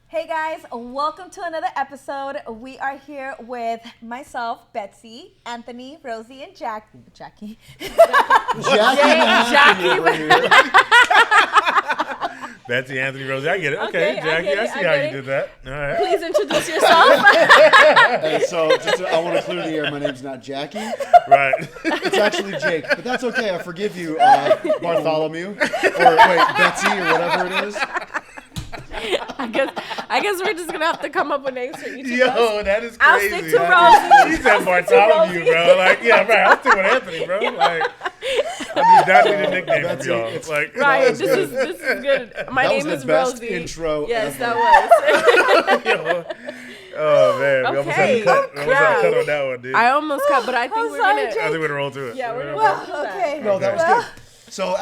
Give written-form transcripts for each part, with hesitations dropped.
Hey guys, welcome to another episode. We are here with myself, Betsy, Anthony, Rosie, and Jackie. Jackie. Betsy, Anthony, Rosie. I get it. Okay, Jackie, I see how you did that. All right. Please introduce yourself. Hey, so I want to clear the air. My name's not Jackie. Right. It's actually Jake. But that's okay. I forgive you, Bartholomew. Or wait, Betsy or whatever it is. I guess we're just gonna have to come up with names for each of us. Yo, that is crazy. I'll stick to Rosie. He said Bartholomew, bro. Like, yeah, right. I'll stick with Anthony, bro. Like, I do not need a nickname That's from y'all. it. Like, Right, this is good. My That name was is the best Rosie. intro Yes, ever. that was. yo. Oh man, we almost had to cut. We almost had to cut on that one, dude. I almost cut, but I think I'm we're sorry, gonna. Jake. I think we're gonna roll through it. Yeah, we're gonna Well, roll through that. okay. No, that was Well, good. So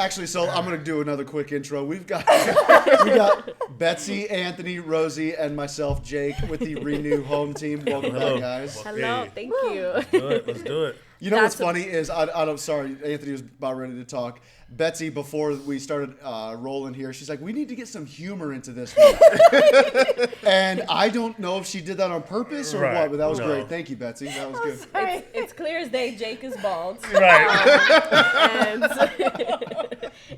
I'm gonna do another quick intro. We got Betsy, Anthony, Rosie, and myself, Jake, with the Renew Home Team. Welcome back, guys. Hello, Hey. thank you. Let's do it. Let's do it. You know what's That's funny is I'm sorry, Anthony was about ready to talk. Betsy, before we started rolling here, she's like, "We need to get some humor into this one." And I don't know if she did that on purpose or Right. what, but that was No. great. Thank you, Betsy. That was good. Sorry. It's clear as day. Jake is bald. Right. And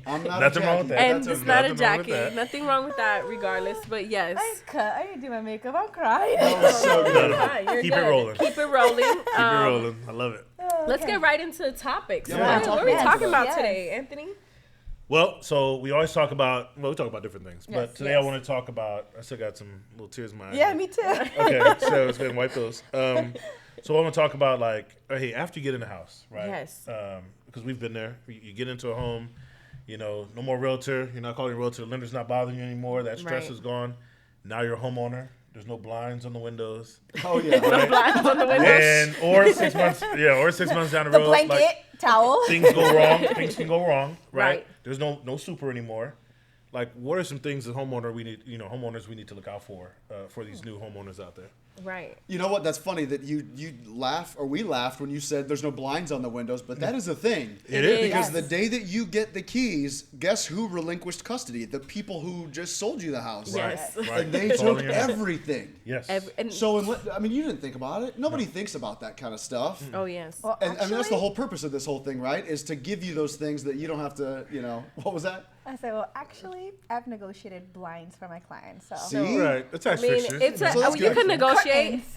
I'm not Nothing a wrong with Jackie. that. and That's it's not a nothing wrong with Jackie. that. Nothing wrong with that, regardless. But yes. I didn't do my makeup. I'm crying. That was so No, good. no. Fine, you're Keep good. it rolling. Keep it rolling. Keep it rolling. I love it. Let's get right into the topics. Yeah, What are we yes, talking about yes. today, Anthony? Well, so we always talk about, we talk about different things. But Yes, today yes. I want to talk about, I still got some little tears in my eyes. Yeah, me too. Okay, so it's going to wipe those. So I want to talk about, like, hey, after you get in the house, right? Yes. Because we've been there. You get into a home, you know, no more realtor. You're not calling a realtor. The lender's not bothering you anymore. That stress Right. is gone. Now you're a homeowner. There's no blinds on the windows. Oh yeah. Blinds on the windows. And, or 6 months, or 6 months down the The road. blanket, like, towel. things go wrong. Things can go wrong, right? Right. There's no super anymore. Like, what are some things that homeowners we need to look out for these new homeowners out there? Right. You know what? That's funny that you laugh, or we laughed when you said there's no blinds on the windows, but that is a thing. It is. Because Yes. the day that you get the keys, guess who relinquished custody? The people who just sold you the house. Yes. Right. And they It's all took in your hands. everything. Yes. And So, I mean, you didn't think about it. Nobody thinks about that kind of stuff. oh yes. Well, And I mean, that's the actually- whole purpose of this whole thing, right? Is to give you those things that you don't have to, what was that? I said, well, actually, I've negotiated blinds for my clients. So. See? Right. It's I actually mean, it's a, So that's you good. can negotiate. Curtains.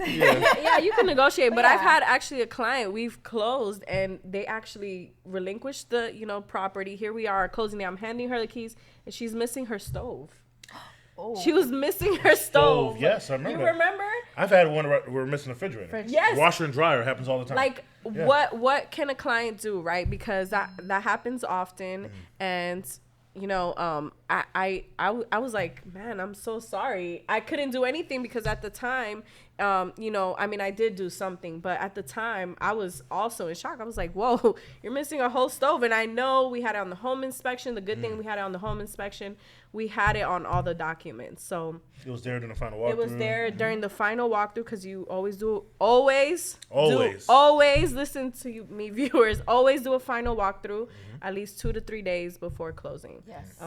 Yeah, you can negotiate. But I've Yeah. had actually a client we've closed and they actually relinquished the property. Here we are closing it. I'm handing her the keys and she's missing her stove. Oh. She was missing her stove. Yes, I remember You that. remember? I've had one where we're missing a refrigerator. Yes. Washer and dryer happens all the time. Like Yeah. what can a client do, right? Because that happens often, and I was like, man, I'm so sorry. I couldn't do anything because at the time, I mean, I did do something, but at the time I was also in shock. I was like, whoa, you're missing a whole stove. And I know we had it on the home inspection. The good thing we had it on the home inspection, we had it on all the documents. So It was there during the final walkthrough. it was there during the final walkthrough because you always listen to me viewers. Always do a final walkthrough at least 2 to 3 days before closing. Yes.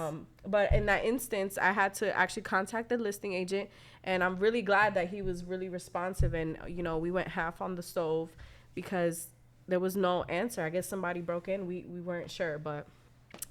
But in that instance, I had to actually contact the listing agent, and I'm really glad that he was really responsive. And we went half on the stove because there was no answer. I guess somebody broke in. We weren't sure, but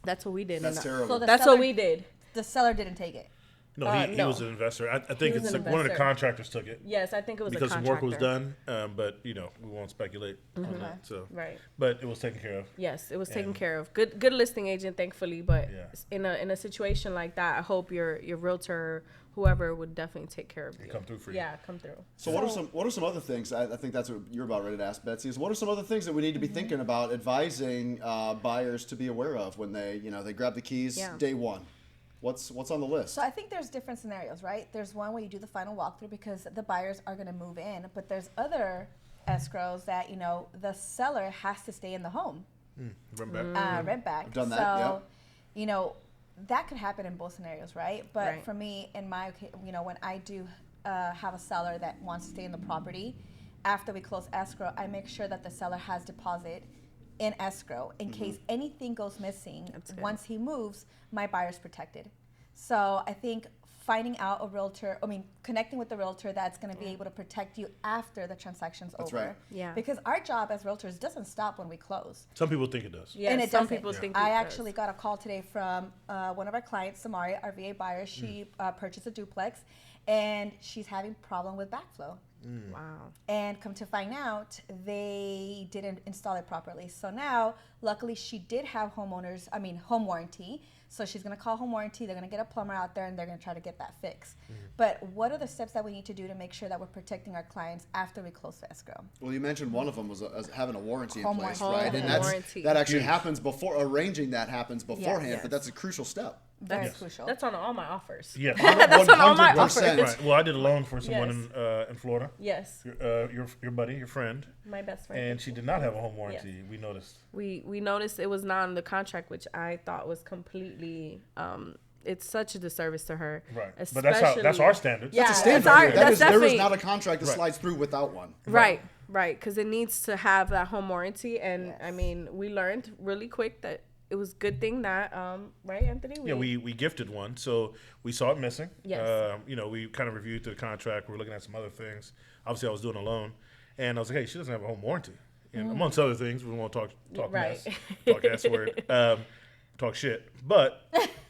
that's what we did. That's And terrible. So the that's seller, what we did. The seller didn't take it. No, he no. was an investor. I think was it's an like one of the investor. contractors took it Yes, I think it was because a some contractor. work was done. But we won't speculate on that. So, Right. but it was taken care of. Yes, it was taken And- care of. Good listing agent, thankfully. But Yeah. in a situation like that, I hope your realtor, whoever, would definitely take care of you. Come through for you. Yeah, come through. So what are some other things? I think that's what you're about ready to ask, Betsy. Is what are some other things that we need to be thinking about advising buyers to be aware of when they they grab the keys Yeah. day one? What's on the list? So I think there's different scenarios, right? There's one where you do the final walkthrough because the buyers are going to move in, but there's other escrows that the seller has to stay in the home, Run back. rent back. I've done that, So, that could happen in both scenarios, right? But Right. for me, in my when I do have a seller that wants to stay in the property, after we close escrow, I make sure that the seller has deposit in escrow in case anything goes missing. That's good. Once he moves, my buyer's protected. So I think finding out a realtor, connecting with the realtor that's going to be able to protect you after the transaction's That's over. right. Yeah. Because our job as realtors doesn't stop when we close. Some people think it does. Yeah, And it some doesn't. people think I it does. actually got a call today from one of our clients, Samari, our VA buyer. She purchased a duplex, and she's having problem with backflow. Wow. And come to find out, they didn't install it properly. So now, luckily, she did have home warranty. So she's going to call home warranty. They're going to get a plumber out there, and they're going to try to get that fixed. But what are the steps that we need to do to make sure that we're protecting our clients after we close the escrow? Well, you mentioned one of them was as having a warranty in Home place, warranty. right? Home And that's, warranty. that actually happens before, arranging that happens beforehand, Yes. but that's a crucial step. Very Yes. crucial. That's on all my offers. Yeah. That's on all my 100%. offers. Right. Well, I did a loan for someone Yes. in Florida. Yes, Your buddy, your friend, my best friend. and she did not have a home warranty. We noticed. We noticed it was not on the contract, which I thought was completely. It's such a disservice to her. Right. But that's our standards. Yeah, That's a standard. That's our, That that's is, there is definitely not a contract that Right. slides through without one. right, because it needs to have that home warranty, and Yes. I mean, we learned really quick that it was good thing that right, Anthony. Yeah, we gifted one, so we saw it missing. Yes. We kind of reviewed the contract. We're looking at some other things. Obviously, I was doing a loan, and I was like, "Hey, she doesn't have a home warranty." And amongst other things, we won't talk Right. mess, talk S word, talk shit. But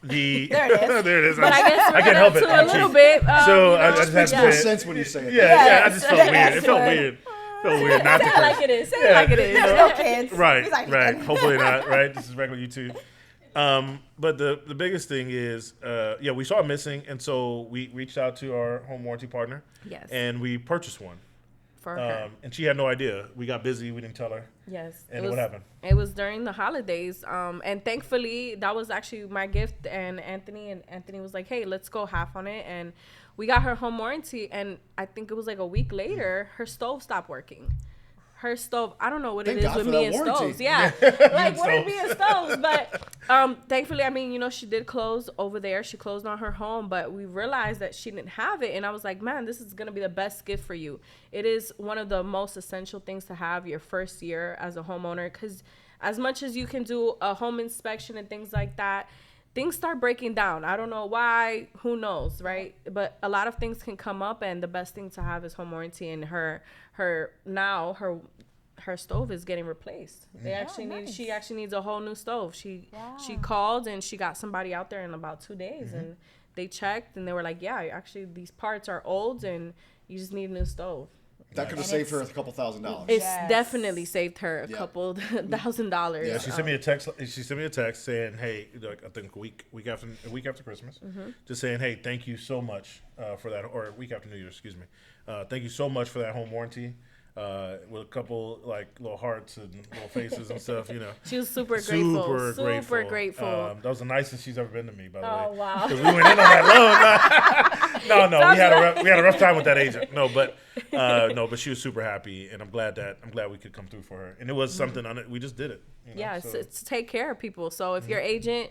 the There it is. there it is. But I guess we're I can't help it. to a I'm little cheap. bit. So you I know, just had Makes to more say it. sense when you say it. Yeah, I just felt Yes. weird. It felt Yes. weird. Felt weird not to say it curse. like it is. Say it Yeah. like it is. No kids. Right, He's like, right. Hopefully not. Right. This is regular YouTube. But the biggest thing is, we saw it missing, and so we reached out to our home warranty partner. Yes. And we purchased one. For her. And she had no idea. We got busy. We didn't tell her. Yes. And what happened? It was during the holidays. And thankfully, that was actually my gift. And Anthony was like, hey, let's go half on it. And we got her home warranty. And I think it was like a week later, her stove stopped working. Her stove, I don't know what Thank it is God with for me that and warranty. stoves. Yeah. Like, what it be in stoves? But thankfully, I mean, she did close over there. She closed on her home, but we realized that she didn't have it. And I was like, man, this is going to be the best gift for you. It is one of the most essential things to have your first year as a homeowner, because as much as you can do a home inspection and things like that, things start breaking down. I don't know why, who knows, right? But a lot of things can come up, and the best thing to have is home warranty. And her stove is getting replaced. She actually needs a whole new stove. She called and she got somebody out there in about 2 days, and they checked and they were like, yeah, actually these parts are old and you just need a new stove. That could have saved her a couple $1,000s. It's Yes. definitely saved her a Yeah. couple $1,000. Yeah, she sent me a text. She sent me a text saying, "Hey, like I think a week after Christmas, just saying, hey, thank you so much for that, or a week after New Year's, excuse me. Thank you so much for that home warranty." With a couple like little hearts and little faces and stuff, She was super grateful. Super grateful. That was the nicest she's ever been to me, by the way. Oh, wow. Because we went in on that loan. No, we had a rough time with that agent. But she was super happy, and I'm glad we could come through for her. And it was something on it. We just did it. Yeah, so. it's to take care of people. So if your agent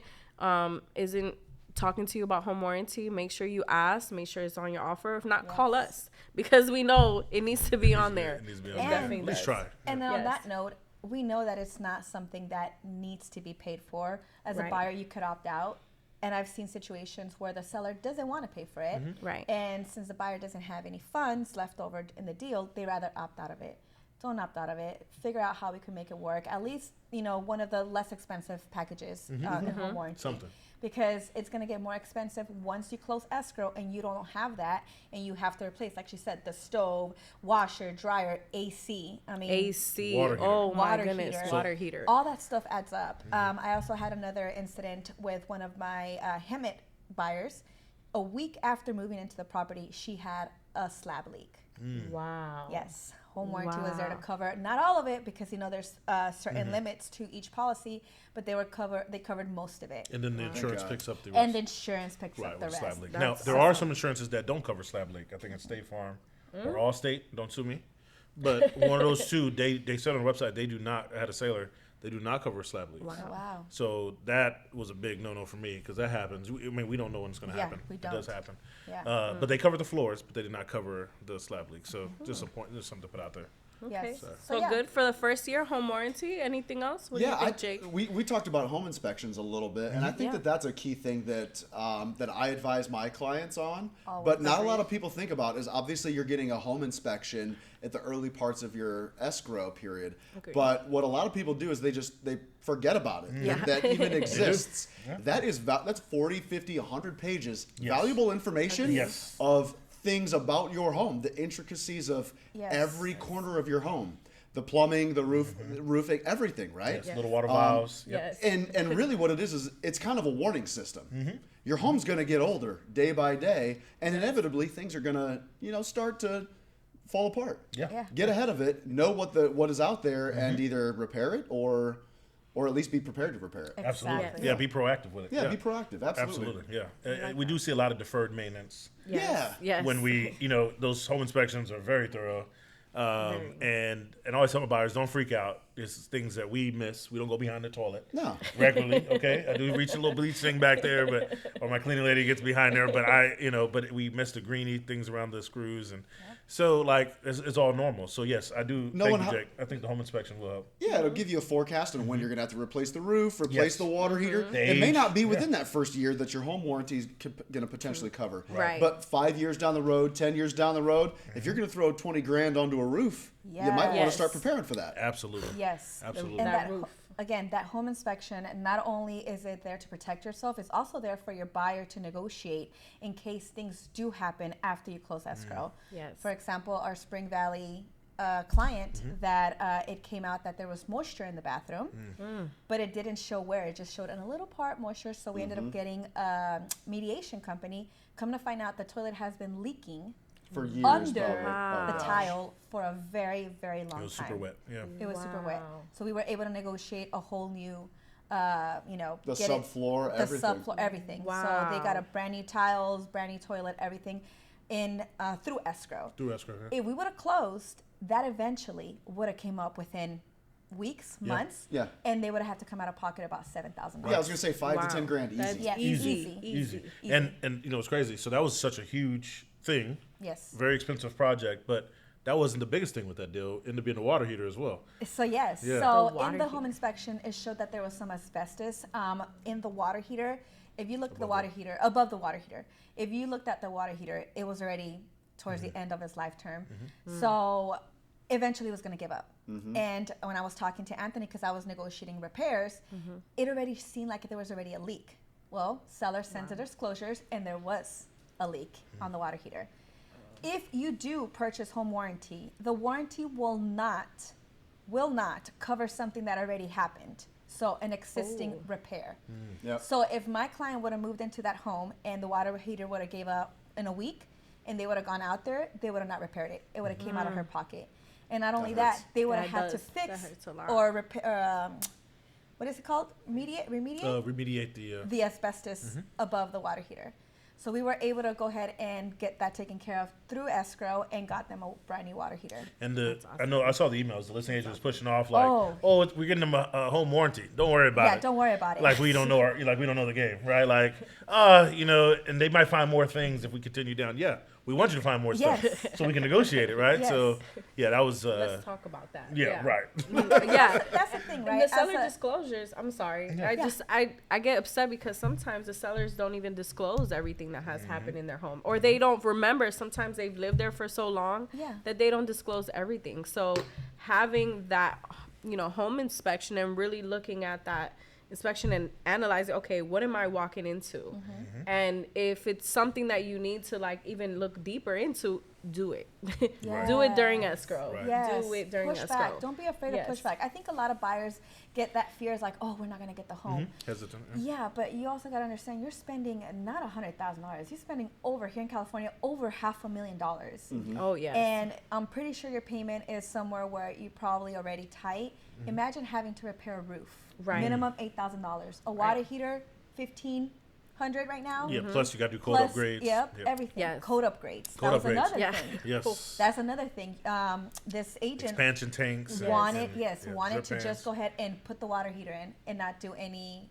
isn't talking to you about home warranty, make sure you ask, make sure it's on your offer. If not, call us, because we know it needs to be on there. It needs to be on And- there. Definitely At least does. try. And then on Yes. that note, we know that it's not something that needs to be paid for. As a Right. buyer, you could opt out. And I've seen situations where the seller doesn't want to pay for it. Right. And since the buyer doesn't have any funds left over in the deal, they rather opt out of it. Don't opt out of it. Figure out how we can make it work. At least, one of the less expensive packages in home warranty. Something. Because it's going to get more expensive once you close escrow and you don't have that, and you have to replace, like she said, the stove, washer, dryer, AC. AC. Water heater. Oh my Water goodness, heater. water heater. All that stuff adds up. I also had another incident with one of my Hemet buyers. A week after moving into the property, she had a slab leak. Wow. Yes. Home warranty was there to Wow. cover not all of it, because there's certain limits to each policy, but they covered most of it. And then the insurance God. picks up the rest. And the insurance picks Right, up the with slab rest. leak. Now, That's there are some insurances that don't cover slab leak. I think it's State Farm or Allstate. Don't sue me. But one of those two, they said on the website, they do not, I had a sailor, they do not cover slab leaks. Oh, wow. So that was a big no-no for me, because that happens. We don't know when it's going to Yeah, happen. we It does don't. happen. Yeah. But they cover the floors, but they did not cover the slab leak. So just a point, just something to put out there. Yes. So yeah. good for the first year home warranty. Anything else? What do you think, Jake? we talked about home inspections a little bit, and I think Yeah. that's a key thing that that I advise my clients on. Always. But not a lot of people think about is obviously you're getting a home inspection at the early parts of your escrow period. Agreed. But what a lot of people do is they forget about it. Yeah. That even exists. Yeah. That's 40, 50, 100 pages. Yes. Valuable information Yes. of things about your home, the intricacies of Yes. every corner of your home. The plumbing, the roofing, everything, right? Yes, little water valves. Yes. And really what it is it's kind of a warning system. Your home's going to get older day by day, and inevitably things are going to, start to fall apart. Yeah. Yeah. Get ahead of it, know what is out there, and either repair it or at least be prepared to repair it. Absolutely. Exactly. Yeah, be proactive with it. Yeah, be proactive. Absolutely. Yeah. We do see a lot of deferred maintenance Yes. Yes. when we, those home inspections are very thorough. And always tell my buyers, don't freak out. There's things that we miss. We don't go behind the toilet No. regularly. Okay, I do reach a little bleach thing back there, or my cleaning lady gets behind there. But we miss the greeny things around the screws, and so it's all normal. So yes, I do. No Thank one you, ha- Jake. I think the home inspection will help. Yeah, it'll give you a forecast on when you're going to have to replace the roof, replace Yes. the water heater. The It may age. not be within that first year that your home warranty is going to potentially cover. Right. But 5 years down the road, 10 years down the road, if you're going to throw 20 grand onto a roof, you might want to Yes. start preparing for that. Absolutely. Yes. Absolutely. And That that, roof. again, that home inspection, not only is it there to protect yourself, it's also there for your buyer to negotiate in case things do happen after you close escrow. Yes. For example, our Spring Valley client that it came out that there was moisture in the bathroom, but it didn't show where. It just showed in a little part moisture. So we ended up getting a mediation company. Come to find out, the toilet has been leaking For years, under probably. Wow. the gosh. tile for a very, very long time. It was super wet. Yeah. It was super wet. Wow. So we were able to negotiate a whole new, The get it- subfloor, the everything. subfloor, everything. So Wow. they got a brand new tiles, brand new toilet, everything in through escrow. Through escrow. Yeah. If we would have closed, that eventually would have came up within weeks, Yeah. months, Yeah. and they would have had to come out of pocket about $7,000. Yeah, I was going to say 5 to Wow. 10 grand easy. That's Yes, easy. easy. And it's crazy. So that was such a huge thing, Yes. very expensive project, but that wasn't the biggest thing with that deal. Ended up being the water heater as well. So yes, Yeah. so The water in the heater. home inspection, it showed that there was some asbestos in the water heater. If you look at the water heater, above the water heater, if you looked at the water heater, it was already towards the end of its life term. So eventually it was going to give up. And when I was talking to Anthony, because I was negotiating repairs, it already seemed like there was already a leak. Well, seller sent the disclosures, and there was a leak on the water heater. If you do purchase home warranty, the warranty will not cover something that already happened. So an existing repair. Yep. So if my client would have moved into that home and the water heater would have gave up in a week and they would have gone out there, they would have not repaired it. It would have came out of her pocket. And not only that, hurts. they would have That had to does. That fix hurts a lot. or repair, what is it called? Remediate Remediate the. asbestos above the water heater. So we were able to go ahead and get that taken care of through escrow and got them a brand new water heater. And I saw the emails. The listing agent was pushing off like, Oh. we're getting them a home warranty. Don't worry about Yeah, it. don't worry about it. Like we don't know we don't know the game, right? Like, and they might find more things if we continue down. Yeah, we want you to find more Yes. stuff so we can negotiate it, right? Yes. So yeah, that was Let's talk about that. right. Yeah. That's the thing, And right? the As seller a- disclosures, I'm sorry. Yeah. I get upset because sometimes the sellers don't even disclose everything that has happened in their home. Or they don't remember. Sometimes they've lived there for so long Yeah. that they don't disclose everything. So having that, home inspection and really looking at that inspection and analyzing, okay, what am I walking into? And if it's something that you need to even look deeper into, do it. Do it during Yes. escrow. Right. Yes. Do it during push escrow. back. Don't be afraid Yes. to push back. I think a lot of buyers get that fear, is like, oh, we're not going to get the home. Hesitant. Yeah, but you also got to understand, you're spending not $100,000. You're spending over here in California over $500,000. Oh, yes. And I'm pretty sure your payment is somewhere where you're probably already tight. Imagine having to repair a roof. Right. Minimum $8,000. A water heater, $1,500 right now. Yeah. Plus you got to do code Plus, upgrades. Yep, everything. Yes. Code upgrades. Code that was upgrades. another Yeah. thing. Yes. That's another thing. This agent Expansion tanks. and- wanted and, to drip just fans, go ahead and put the water heater in and not do any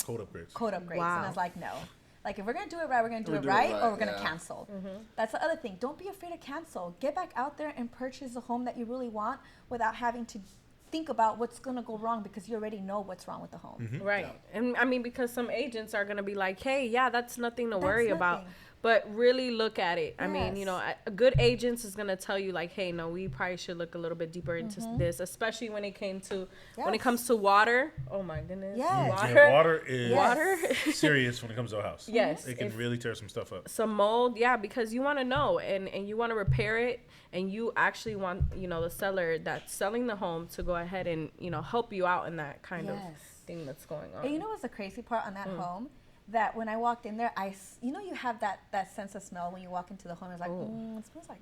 code upgrades. code upgrades. And I Wow. was like, no. Like, if we're going to do it right, we're going to do We it do it right, right, or we're going to yeah. cancel. That's the other thing. Don't be afraid to cancel. Get back out there and purchase the home that you really want without having to think about what's going to go wrong, because you already know what's wrong with the home. Right. And I mean, because some agents are going to be like, hey, yeah, that's nothing to worry about. nothing. But really look at it. I mean, you Yes. know, a good agent is going to tell you like, hey, no, we probably should look a little bit deeper into this, especially when it comes to Yes. water. Oh my goodness. Yes. Water. Yeah, water is Yes. Water. serious when it comes to a house. Yes. It can If- really tear some stuff up. Some mold, yeah, because you want to know and you want to repair it, and you actually want, you know, the seller that's selling the home to go ahead and, you know, help you out in that kind of Yes. thing that's going on. And you know what's the crazy part on that home? That when I walked in there, you know, you have that sense of smell when you walk into the home. It's like, it smells like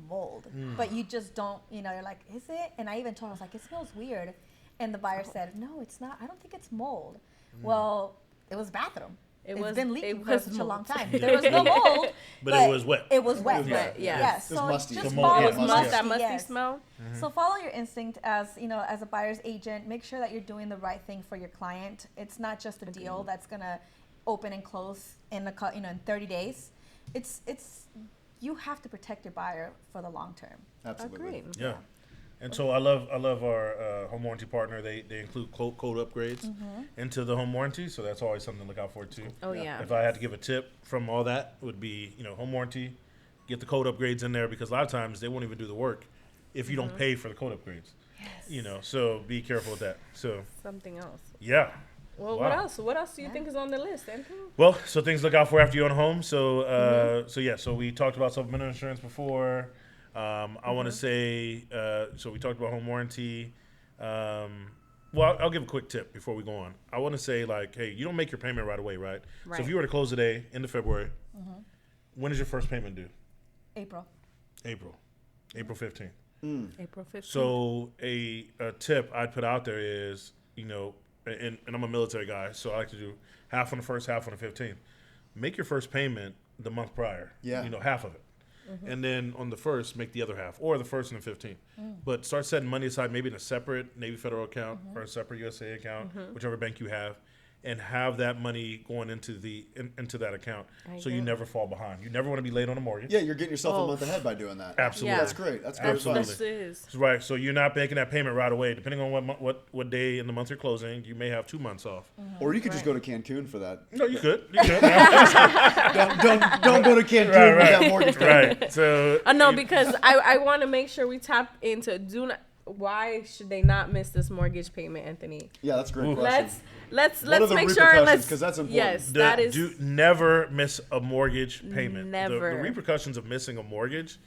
mold. But you just don't, you know, you're like, is it? And I even told her, I was like, it smells weird. And the buyer said, no, it's not. I don't think it's mold. Well, it was bathroom. It's been leaking for such a long time. There was no mold. But it was wet. It was wet. wet, yeah. Yeah. It was So musty. just The mold- follow yeah, musty. that musty yes. smell. So follow your instinct as, you know, as a buyer's agent. Make sure that you're doing the right thing for your client. It's not just a deal that's gonna open and close in in 30 days. It's you have to protect your buyer for the long term. Absolutely. Agreed. Yeah. And so I love our home warranty partner. They include code upgrades into the home warranty, so that's always something to look out for too. Oh yeah. If I had to give a tip from all that, would be, you know, home warranty, get the code upgrades in there, because a lot of times they won't even do the work if you don't pay for the code upgrades. Yes. You know, so be careful with that. So Something else. yeah. Well, Wow. what else? What else do you think is on the list, Anthony? Well, so things to look out for after you own a home. So, so we talked about supplemental insurance before. I want to say, so we talked about home warranty. Well, I'll give a quick tip before we go on. I want to say, like, hey, you don't make your payment right away, right? So if Right. you were to close today, end of February, when is your first payment due? April. April 15th. April 15th. So a tip I'd put out there is, you know, and I'm a military guy, so I like to do half on the first, half on the 15th. Make your first payment the month prior. Yeah. You know, half of it. And then on the first, make the other half, or the first and the 15th. But start setting money aside, maybe in a separate Navy Federal account or a separate USA account, whichever bank you have, and have that money going into into that account, so you never fall behind. You never want to be late on a mortgage. Yeah, you're getting yourself a month ahead by doing that. Absolutely. Yeah. That's great. That's great Absolutely. advice. This is. Right, so you're not making that payment right away. Depending on what day in the month you're closing, you may have 2 months off. Or you could just go to Cancun for that. No, you could. You could. Don't go to Cancun Right, with that mortgage payment. right. So No, because I want to make sure we tap into why should they not miss this mortgage payment, Anthony? Yeah, that's a great Ooh. question. Let's What are the make sure. repercussions? Let's 'Cause that's important. Yes, the- that is. do never miss a mortgage payment. The Never. repercussions of missing a mortgage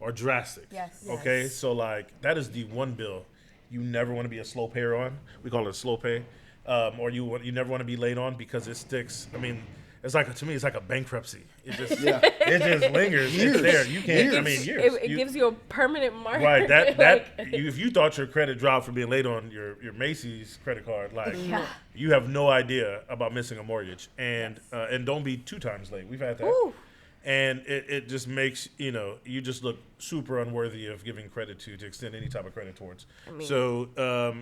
are drastic. Yes. Okay, Yes. so like that is the one bill you never want to be a slow payer on. We call it a slow pay, or you never want to be late on because it sticks. I mean, it's like, to me, it's like a bankruptcy. It just Yeah. it just lingers. Years. It's there. You can't. I Years. mean, years. It You- gives you a permanent mark. Right, that Like, if you thought your credit dropped for being late on your Macy's credit card, like Yeah. you have no idea about missing a mortgage, and don't be 2 times late. We've had that, Ooh. and it just makes you just look super unworthy of giving credit to extend any type of credit towards. mean- So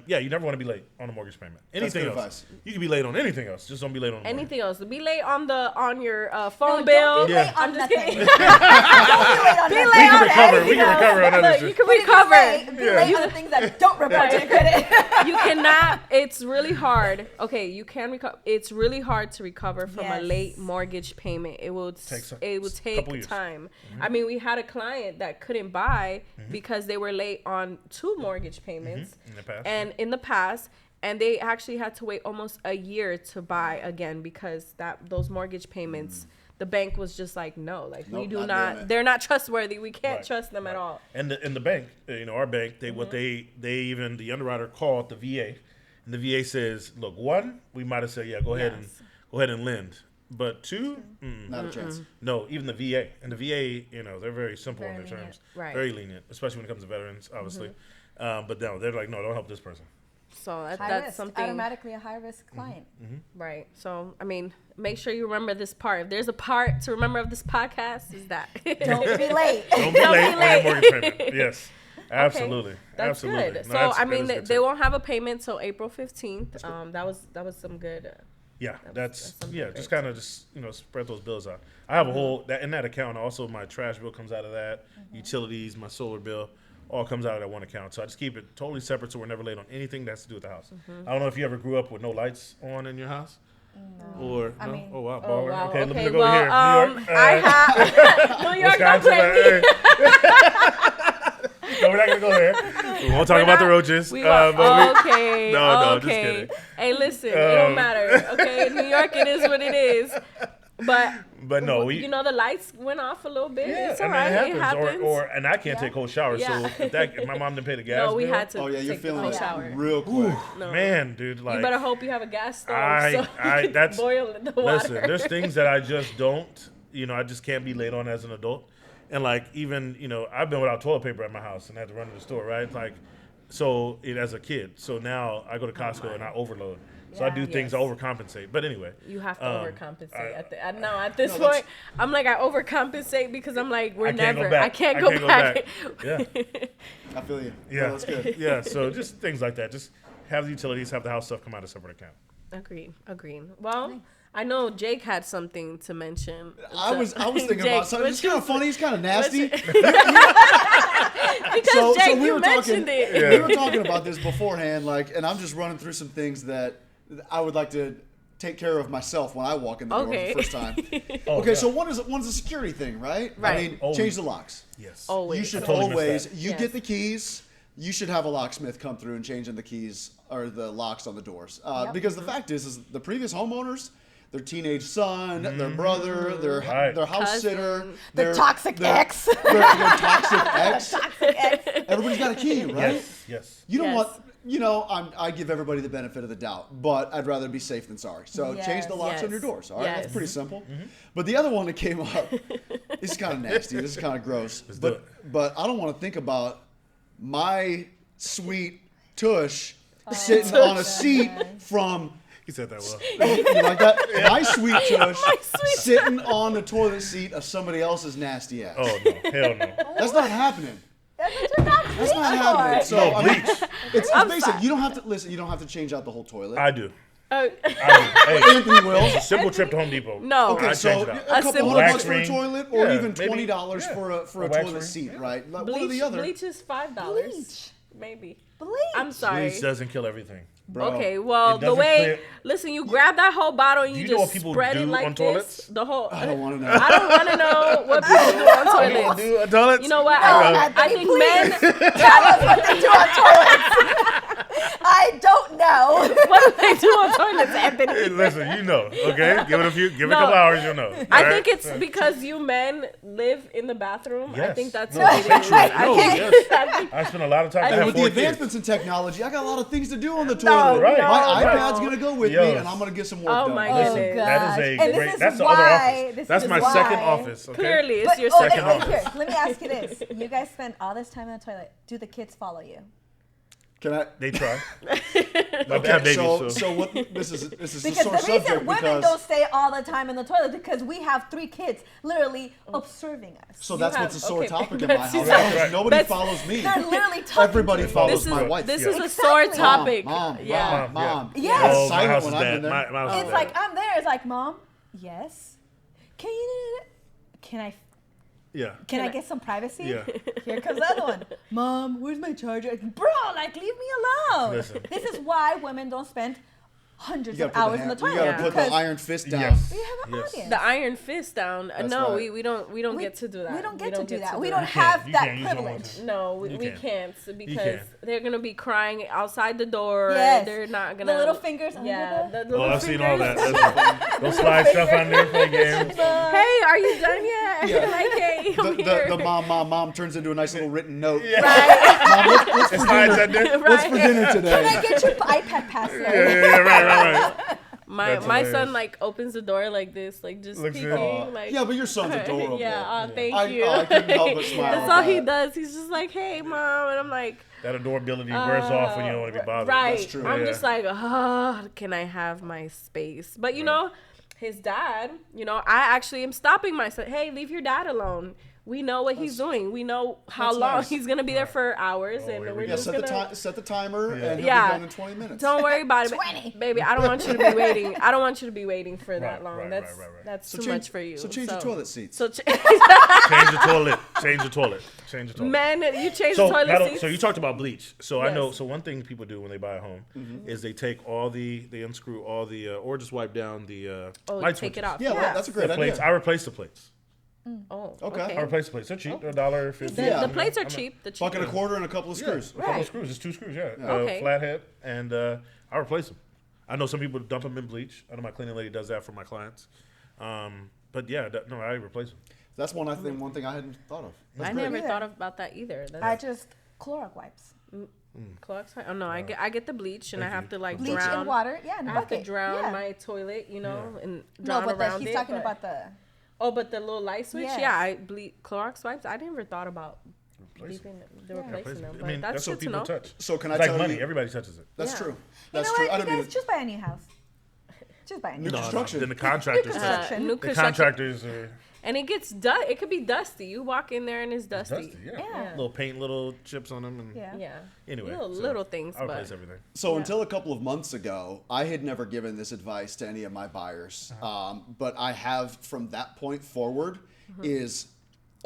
you never want to be late on a mortgage payment. Anything good else, advice. you can be late on anything else. Just don't be late on a mortgage. anything else? Be late on your phone No, bill. don't be Yeah. late on I'm just nothing. kidding. Don't be late on Be nothing. late We can on recover. anything We can else. recover on other Look, shit. you can Be recover. late. Be late on the things that don't report to your credit. You cannot. It's really hard. Okay, you can recover. It's really hard to recover from a Yes. late mortgage payment. It will Takes take couple years. time. I mean, we had a client that couldn't buy because they were late on 2 mortgage payments, In the past. and in the past. And they actually had to wait almost a year to buy again because those mortgage payments, the bank was just like, no, like we Nope, do not doing not. it. They're not trustworthy. We can't Right, trust them at right. all. And the bank, our bank, the underwriter called the VA, and the VA says, look, 1, we might have said, yeah, go ahead and lend, but 2, Not a chance. no, even the VA, and the VA, they're very simple in Very their lenient. terms, Right. very lenient, especially when it comes to veterans, obviously. But no, they're like, no, don't help this person. So High that's risk. something. Automatically a high risk client. Right. So, I mean, make sure you remember this part. If there's a part to remember of this podcast, is that. Don't be late. Don't be Don't late be on late. your mortgage payment. Yes, absolutely, That's absolutely. good. No, So, that's- I that mean, is a good they tip. won't have a payment till April 15th. That was some good Yeah, that's something yeah. great. Just kind of just spread those bills out. I have a whole that in that account. Also, my trash bill comes out of that. Utilities, my solar bill, all comes out of that one account. So I just keep it totally separate, so we're never late on anything that's to do with the house. I don't know if you ever grew up with no lights on in your house. No. Or I no? mean- Oh wow, Oh, baller. wow. Okay, let me Okay, go well, here. New York. I have New York. Don't Wisconsin. play me. No, we're not gonna go there. We won't talk about the roaches. We but were, okay. No, just okay. kidding. Hey, listen, it don't matter. Okay, New York, it is what it is. But no, the lights went off a little bit. Yeah, It's I all mean, right. it It happens. happens. And I can't take cold showers. Yeah. So if my mom didn't pay the gas no, we bill, had to. Oh yeah, you're take feeling the it shower. real quick. No. man, dude, like You better hope you have a gas stove I- so I- you can that's- boil the water. listen, there's things that I just don't, I just can't be late on as an adult. And like even, I've been without toilet paper at my house and had to run to the store, right? Like, so as a kid. So now I go to Costco and I overload. So I do things, I Yes. overcompensate. But anyway. You have to overcompensate. At this No, that's- point, I'm like, I overcompensate because I'm like, I can't go back. I can't go back. Yeah. I feel you. Yeah. No, that's good. Yeah. So just things like that. Just have the utilities, have the house stuff come out of a separate account. Agreed. Well, I know Jake had something to mention. I was thinking Jake, about something. It's kind of funny. It's kind of nasty. Because Jake, you mentioned it. We were talking about this beforehand, and I'm just running through some things that I would like to take care of myself when I walk in the door for Okay. the first time. Oh, Okay, yeah. so one's a security thing, right? Right. I mean, Always. change the locks. Yes. Always. You should I totally missed always, that. you Yes. get the keys, you should have a locksmith come through and change in the keys or the locks on the doors. Yep. Because the fact is the previous homeowners, their teenage son, their brother, their Right. their house Cousin. sitter, The their toxic ex. their toxic ex. Toxic ex. Everybody's got a key, right? Yes. You don't Yes. want, I give everybody the benefit of the doubt, but I'd rather be safe than sorry. So change the Yes. locks on Yes. your doors. All right, Yes. that's pretty simple. But the other one that came up, this is kind of nasty. This is kind of gross. do But I don't want to think about my sweet tush sitting on a seat from. He said that well. You like that? My sweet tush My sweet sitting on the toilet seat of somebody else's nasty ass. Oh no, hell no. That's not happening. That's what you're not That's not bleeding happening. for. So No I mean, bleach. it's I'm basic. sorry. You don't have to listen. You don't have to change out the whole toilet. I do. Oh, Hey, Anthony will. simple trip to Home Depot. No. Okay, I so change it out. a couple simple hundred wax bucks for a ring. toilet, or Yeah, even maybe. $20 Yeah. for a A toilet wax ring. seat, Yeah. right? Like, bleach, one or the other. bleach is $5. Bleach. Maybe. Bleach. I'm sorry. Bleach doesn't kill everything. Bro. Okay, well, It the doesn't way, clear- listen, you grab that whole bottle and Do you you know just what people spread it do like on this. toilets? The whole. I don't want to know. I don't want to know what people do on toilets. Do a toilet? You know what? No, I Anthony, think please. men. Tell us what they do on toilets. I don't know. What do they do on toilets, Anthony? Hey, listen, okay? Give it a No. couple hours, you'll know. I all think right? it's because you men live in the bathroom. I Yes. think that's No, what it is. true. I No, think- yes. I think- I spent a lot of time. I And And have with the 4 kids. advancements in technology, I got a lot of things to do on the No, toilet. Right. My no. iPad's gonna go with me, Yes. and I'm gonna get some work Oh done. my Oh, goodness. God. That is a And this great. is That's the why- other office. this That's is my why- second office. Okay? Clearly, it's But, your okay, second okay, office. here, let me ask you this. You guys spend all this time in the toilet. Do the kids follow you? Can I? They try. But they Okay, have babies, so what? This is a Because sore the reason subject women because. don't stay all the time in the toilet because we have 3 kids literally observing us. So that's have- what's a sore okay, topic in my Betsy house. said- because Nobody Betsy- follows me. They're literally talking Everybody to me. follows This is my wife. this Yeah. is a sore Exactly. topic. Mom, yeah. mom. Yes. Oh, my Silent house when is I've bad. been there. My house is It's bad. like I'm there. It's like, Mom, yes. Can I Yeah. I get some privacy? Yeah. Here comes the other one. Mom, where's my charger? Bro, like leave me alone. Listen. This is why women don't spend hundreds You of gotta hours in the put, toilet you gotta put because the iron fist down. Yes. we have an Yes. audience. The iron fist down. That's No, right. we don't get to do that. We don't get to do that. We that. don't You can't. have You that can't. You don't want privilege. to. No, we You can't because can't. they're gonna be crying outside the door. Yes. They're not gonna. The little fingers Yeah, under the little Oh, I've seen all that. fingers. Don't slide stuff on there for games. Hey, are you done yet? Yeah. Like, hey, I'm here. The mom turns into a nice little written note. Right. Mom, what's It for slides dinner? on there. What's for dinner Can today? I get your iPad password? Yeah, right. My That's my hilarious. son like opens the door like this, like just Looks peeking, in. like Yeah, but your son's adorable. yeah. Thank I- you. I couldn't help but smile That's at all he that. does. He's just like, hey, mom, and I'm like, That adorability wears off when you don't want to be bothered. right. That's true. I'm Yeah. just like, can I have my space? But you know, his dad, I actually am stopping my son. Hey, leave your dad alone. we know what he's doing. We know how That's long nice. he's gonna be there for hours, Oh, and here we're we Yeah, just go. gonna. set the timer, and he'll Yeah. be done in 20 minutes. Don't worry about it, 20. baby. I don't want you to be waiting. I don't want you to be waiting for that Right, long. right, That's right. that's So too change- much for you. So change the toilet seats. So Change the toilet. Change the toilet. Change the toilet. men, you change So, the toilet that'll- seats. so you talked about bleach. So I know. Yes. So one thing people do when they buy a home Mm-hmm. is they take they unscrew all the, or just wipe down the oh, light take switches. it off. Yeah, Yeah. that's a great The plates. idea. I replace the plates. Oh, Okay. I replace the plates. They're cheap. They're $1.50. The, Yeah. the plates are I'm a- cheap. The cheap. Bucket a quarter and a couple of screws. A couple Right. of screws. It's 2 screws. Yeah. Okay. Flathead, and I replace them. I know some people dump them in bleach. I know my cleaning lady does that for my clients. But yeah, no, I replace them. That's one thing I hadn't thought of. That's I great. never Yeah. thought about that either. That's I just Clorox wipes, Clorox. Oh no, I get the bleach and I Thank have you. to like bleach drown. and water. Yeah, in I a have to bucket. drown yeah. my toilet, and No, drown but around he's it. talking but- about the. Oh, but the little light switch. Yes. Yeah, I Clorox wipes. I never thought about Replace them. replacing them. I But mean, that's that's good what to people know. touch. So can I It's like tell money. you? Everybody touches it. That's Yeah. true. You That's know true. what? I You don't mean guys just buy a new house. Just buy a new New house. construction. Then the contractors. Construction. New The construction. contractors are And it gets it could be dusty. You walk in there and it's dusty. dusty. Yeah. Yeah. Little paint, little chips on them, and Yeah. Yeah. anyway, Little things, I but replace everything. So Yeah. until a couple of months ago, I had never given this advice to any of my buyers. But I have from that point forward is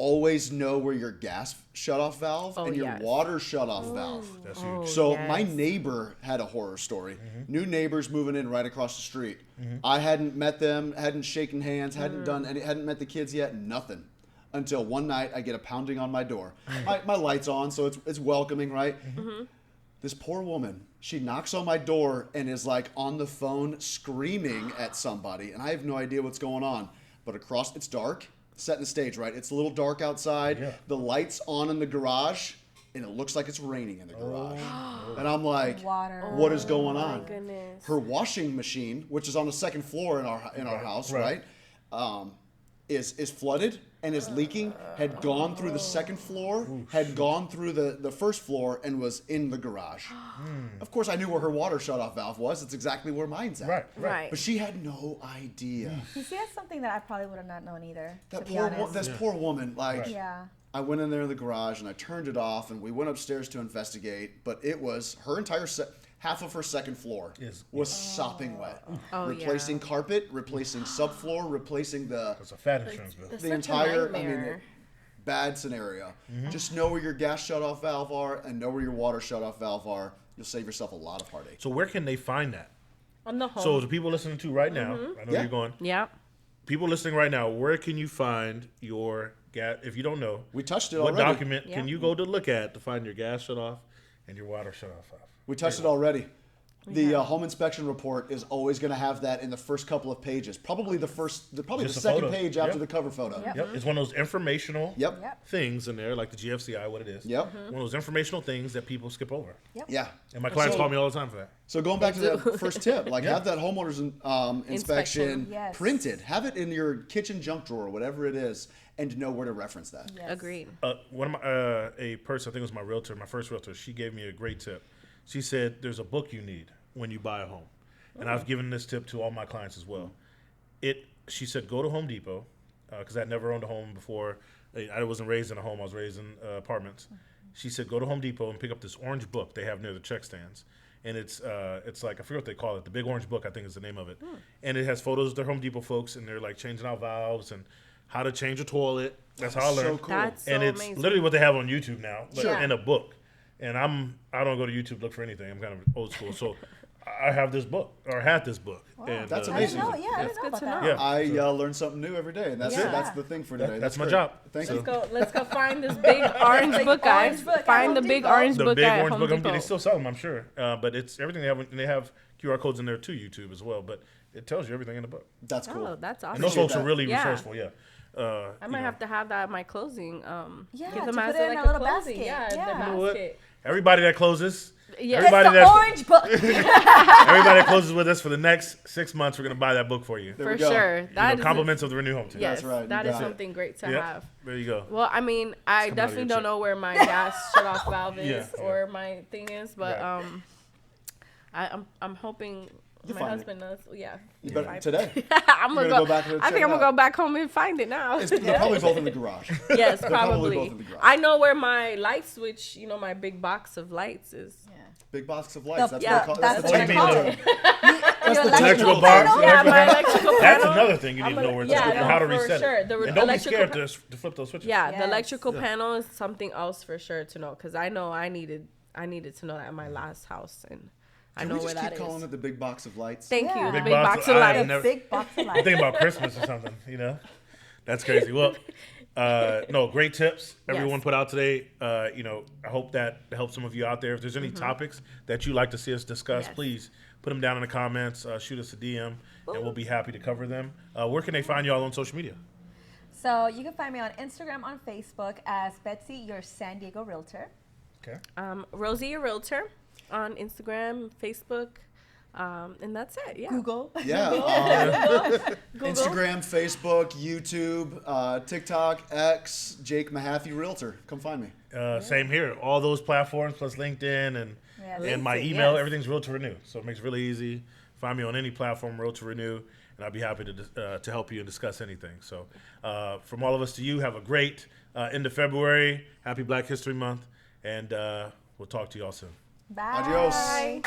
always know where your gas shutoff valve Oh, and your yes. water shutoff valve. That's Oh, huge. So yes. my neighbor had a horror story. New neighbors moving in right across the street. Mm-hmm. I hadn't met them, hadn't shaken hands, Mm. hadn't met the kids yet, nothing. Until one night I get a pounding on my door. Mm. My light's on, so it's welcoming, right? Mm-hmm. This poor woman, she knocks on my door and is like on the phone screaming at somebody, and I have no idea what's going on. But it's dark, setting the stage, right? It's a little dark outside. Yeah. The light's on in the garage, and it looks like it's raining in the garage. And I'm like, Water. what is going Oh, on? my goodness. Her washing machine, which is on the second floor in our house, right. is flooded and is leaking. Had gone through the second floor, had gone through the first floor, and was in the garage. Of course, I knew where her water shutoff valve was. It's exactly where mine's at. Right. Right. But she had no idea. You see, that's something that I probably would have not known either. That to be poor, honest. this poor woman, like. Right. Yeah. I went in there in the garage and I turned it off, and we went upstairs to investigate. But it was her entire half of her second floor was sopping wet. Oh, Replacing carpet, replacing subfloor, replacing That's a fat insurance bill. That's the such entire. a nightmare. Bad scenario. Mm-hmm. Just know where your gas shutoff valve are and know where your water shutoff valve are. You'll save yourself a lot of heartache. So where can they find that? On the home. So the people listening to right now, I know Yeah. where you're going. yeah. People listening right now, where can you find your gas? If you don't know, We touched it what already. document Yeah. can you go to look at to find your gas shut off and your water shut off? We touched it already. The home inspection report is always going to have that in the first couple of pages. Probably the Just a second photo. page after Yep. the cover photo. Yep. Yep, it's one of those informational Yep. Yep. things in there, like the GFCI, what it is. Yep. One of those informational things that people skip over. Yeah. And my clients So- call me all the time for that. So going back to They that first tip, like Yeah. have that homeowner's inspection Yes. printed. Have it in your kitchen junk drawer, whatever it is, and know where to reference that. Yes. Agreed. One of my a person, I think it was my realtor, my first realtor. She gave me a great tip. She said, "There's a book you need when you buy a home," and I've given this tip to all my clients as well. She said, go to Home Depot because I'd never owned a home before. I wasn't raised in a home. I was raised in apartments. She said, go to Home Depot and pick up this orange book they have near the check stands. And it's like, I forget what they call it. The Big Orange Book, I think is the name of it. And it has photos of their Home Depot folks, and they're like changing out valves and how to change a toilet. That's how I So learned. cool. That's so And it's amazing. literally what they have on YouTube now, but Sure. in a book. And I don't go to YouTube to look for anything. I'm kind of old school. So I have this book, or had this book. And, That's I amazing. didn't know. Yeah, I That's didn't know good about to that. know. Yeah. I learn something new every day, and that's Yeah. it. That's the thing for today. That's my great. job. Thank So- you. Let's go find this big orange book, guys. Orange book at Find the Home big Depot. orange The book Big at Orange Home Book, Depot. they still sell them, I'm sure. But it's everything they have. And they have QR codes in there to YouTube as well. But it tells you everything in the book. That's cool. Oh, that's awesome. And those Appreciate folks are that. really Yeah. resourceful. Yeah. I might have to have that at my closing. Yeah, give to them put as it in like a little closing. basket. Yeah, Yeah. the You know what? basket. Everybody that closes, Yeah. everybody It's the that's orange book. everybody that closes with us for the next 6 months, we're gonna buy that book for you. There For we go. sure. You That know, is compliments of the Renew Home Team. yes, That's right, that you is got it. something great to Yep. have. There you go. Well, I mean, I coming out of definitely your don't check. know where my gas shut off valve is Yeah, or my thing is, but Right. I'm hoping You My find husband knows. Yeah. You better Find- today. I'm You're gonna gonna go. go back and I check think it I'm gonna out. go back home and find it now. They're probably both in the garage. Yes, They're probably probably. both in the garage. I know where my light switch, my big box of lights is. Yeah. Big box of lights. That's Yeah, what I call that's that's what the I you call mean, it. That's Your the Electrical electrical box. panel? Yeah, electrical my panel. electrical panel. That's another thing you need to know where it's yeah, at and no, how to for reset sure. it. The And don't be electrical scared pa- to flip those switches. Yeah, Yes. the electrical panel is something else for sure to know because I know I needed to know that at my last house and I Can know we where just that keep is. calling it the big box of lights? Thank Yeah. you, the Big big box box of- of I have lights. never- Big box of I'm lights. thinking about Christmas or something, That's crazy. Well, no, great tips everyone Yes. put out today. I hope that helps some of you out there. If there's any topics that you'd like to see us discuss, Yes. please put them down in the comments, shoot us a DM, and we'll be happy to cover them. Where can they find you all on social media? So you can find me on Instagram, on Facebook as Betsy, your San Diego realtor. Okay. Rosie, your realtor, on Instagram, Facebook, and that's it. Yeah. Google. Yeah. Google. Instagram, Facebook, YouTube, TikTok, X, Jake Mahaffey Realtor. Come find me. Same here. All those platforms plus LinkedIn and Yes. my LinkedIn, email, yes. everything's Real to Renew. So it makes it really easy. Find me on any platform, Real to Renew, and I'll be happy to help you and discuss anything. So from all of us to you, have a great end of February. Happy Black History Month, and we'll talk to you all soon. Bye. Adios. Bye.